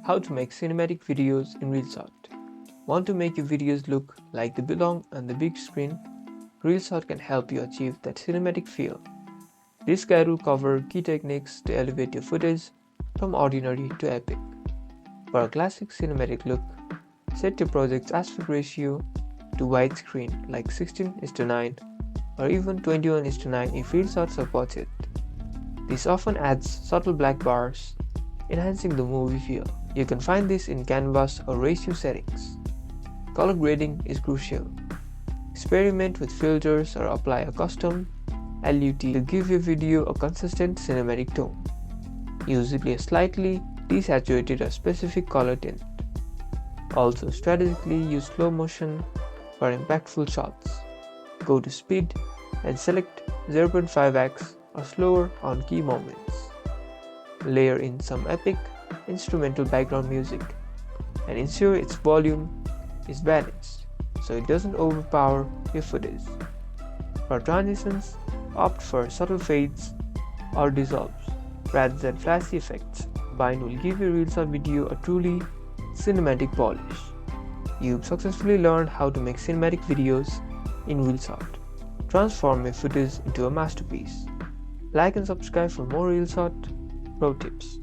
How to make cinematic videos in Reelshot. Want to make your videos look like they belong on the big screen? Reelshot can help you achieve that cinematic feel. This guide will cover key techniques to elevate your footage from ordinary to epic. For a classic cinematic look, set your project's aspect ratio to widescreen like 16:9 or even 21:9 if Reelshot supports it. This often adds subtle black bars, enhancing the movie feel. You can find this in canvas or ratio settings. Color grading is crucial. Experiment with filters or apply a custom LUT to give your video a consistent cinematic tone. Usually a slightly desaturated or specific color tint. Also strategically use slow motion for impactful shots. Go to speed and select 0.5x or slower on key moments. Layer in some epic instrumental background music and ensure its volume is balanced so it doesn't overpower your footage. For transitions, opt for subtle fades or dissolves rather than flashy effects. Combine will give your Reelshot video a truly cinematic polish. You've successfully learned how to make cinematic videos in Reelshot. Transform your footage into a masterpiece. Like and subscribe for more Reelshot pro tips.